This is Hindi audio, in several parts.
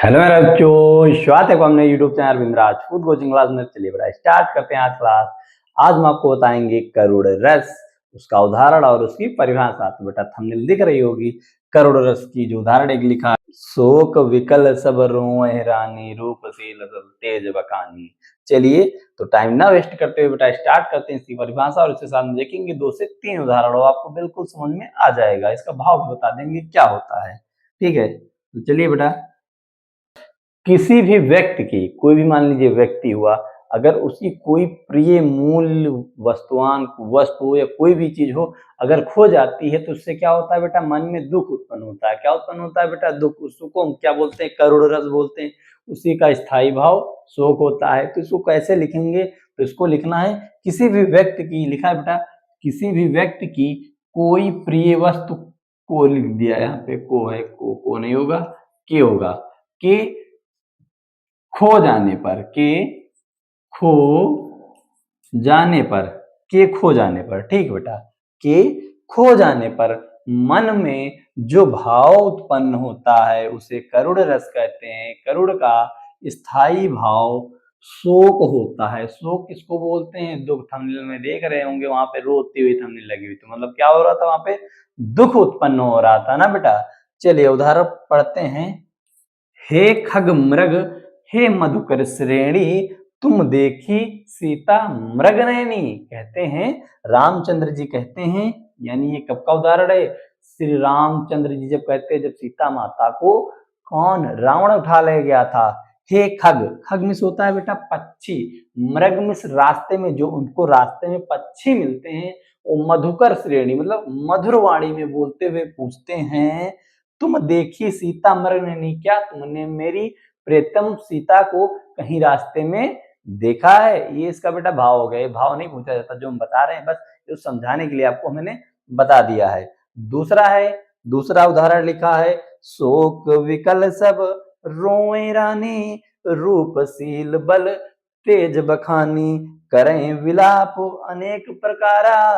हेलो मेरा बच्चों, स्वागत है आपका अपने YouTube channel Bindraj food coaching class में। चलिए बेटा स्टार्ट करते हैं आज क्लास। आज हम आपको बताएंगे करुड़ रस, उसका उदाहरण और उसकी परिभाषा। तो बेटा थंबनेल दिख रही होगी, करुड़ रस की जो उदाहरण एक लिखा है, शोक विकल सब रोए रानी, रूपशील सब तेज बकानी। चलिए तो टाइम ना वेस्ट करते हुए बेटा स्टार्ट करते हैं इसकी परिभाषा, और इसके साथ देखेंगे 2 से 3 उदाहरण, आपको बिल्कुल समझ में आ जाएगा। इसका भाव भी बता देंगे क्या होता है। ठीक है, तो चलिए बेटा, किसी भी व्यक्ति की, कोई भी मान लीजिए व्यक्ति हुआ, अगर उसकी कोई प्रिय मूल्य वस्तु या कोई भी चीज हो, अगर खो जाती है तो उससे क्या होता है बेटा, मन में दुख उत्पन्न होता है। क्या उत्पन्न होता है बेटा, दुख। उसको हम क्या बोलते हैं, करुण रस बोलते हैं। उसी का स्थायी भाव शोक होता है। तो इसको कैसे लिखेंगे, तो इसको लिखना है किसी भी व्यक्ति की, लिखा है बेटा किसी भी व्यक्ति की कोई प्रिय वस्तु, को लिख दिया यहाँ पे, को है, को नहीं होगा, के होगा, के खो जाने पर, के खो जाने पर, के खो जाने पर, ठीक बेटा, के खो जाने पर मन में जो भाव उत्पन्न होता है उसे करुण रस कहते हैं। करुण का स्थायी भाव शोक होता है। शोक किसको बोलते हैं, दुख। थंबनेल में देख रहे होंगे वहां पे रोती हुई थंबनेल लगी हुई, तो मतलब क्या हो रहा था, वहां पे दुख उत्पन्न हो रहा था ना बेटा। चलिए उदाहरण पढ़ते हैं। हे खग मृग, हे मधुकर श्रेणी, तुम देखी सीता मृग नयनी। कहते हैं रामचंद्र जी कहते हैं, यानी ये कब का उदाहरण है, श्री रामचंद्र जी जब कहते हैं, जब सीता माता को कौन, रावण उठा ले गया था। हे खग, खग मिस होता है बेटा पक्षी, मृग मिस रास्ते में, जो उनको रास्ते में पक्षी मिलते हैं, वो मधुकर श्रेणी मतलब मधुर वाणी में बोलते हुए पूछते हैं, तुम देखी सीता मृग नयनी, क्या तुमने मेरी प्रीतम सीता को कहीं रास्ते में देखा है। ये इसका बेटा भाव हो गया। भाव नहीं पूछा जाता, जो हम बता रहे हैं बस जो समझाने के लिए आपको मैंने बता दिया है। दूसरा है, दूसरा उदाहरण लिखा है, शोक विकल सब रोए रानी, रूपशील बल तेज बखानी, करें विलाप अनेक प्रकारा,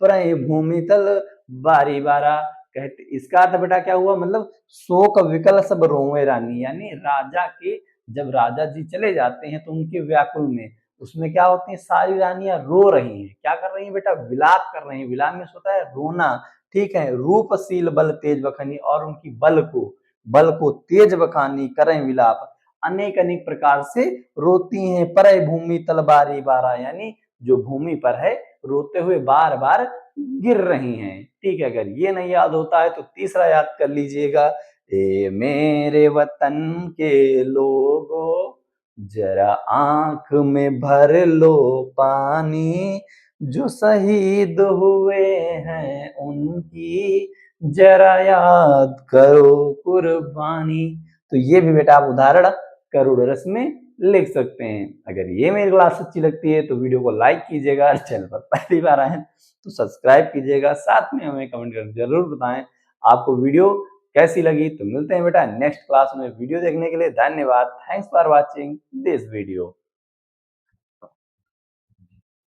परय भूमि तल बारी बारा। कहते इसका अर्थ बेटा क्या हुआ, मतलब शोक विकल सब रोए रानी, यानी राजा के, जब राजा जी चले जाते हैं तो उनके व्याकुल में, उसमें क्या होती है, सारी रानियां रो रही हैं। क्या कर रही हैं बेटा, विलाप कर रही हैं। विलाप में होता है रोना, ठीक है। रूपशील बल तेज बखानी, और उनकी बल को तेज बखानी, करें विलाप, अनेक अनेक प्रकार से रोती हैं। परय भूमि तलबारी बारा, यानी जो भूमि पर है रोते हुए बार बार गिर रही हैं। ठीक है, अगर ये नहीं याद होता है तो तीसरा याद कर लीजिएगा, ए मेरे वतन के लोगों, जरा आंख में भर लो पानी, जो शहीद हुए हैं उनकी जरा याद करो कुर्बानी। तो ये भी बेटा आप उदाहरण करुड़ रस में लिख सकते हैं। अगर ये मेरी क्लास अच्छी लगती है तो वीडियो को लाइक कीजिएगा, चैनल पर पहली बार आए तो सब्सक्राइब कीजिएगा, साथ में हमें कमेंट कर जरूर बताएं आपको वीडियो कैसी लगी। तो मिलते हैं बेटा नेक्स्ट क्लास में। वीडियो देखने के लिए धन्यवाद। Thanks for watching this video.